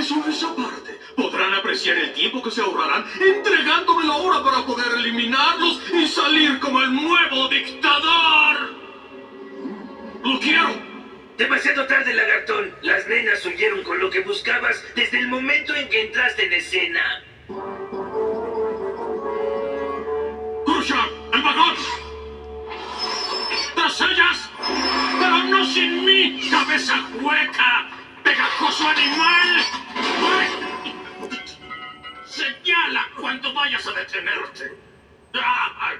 Eso es aparte. Podrán apreciar el tiempo que se ahorrarán entregándome la hora para poder eliminarlos y salir como el nuevo dictador. ¡Lo quiero! Demasiado tarde, lagartón. Las nenas huyeron con lo que buscabas desde el momento en que entraste en escena. ¡Crusher! ¡El vagón! ¡Tras ellas! ¡Pero no sin mí! ¡Cabeza hueca! ¡Pegajoso animal! ¡Señala cuando vayas a detenerte! ¡Ah!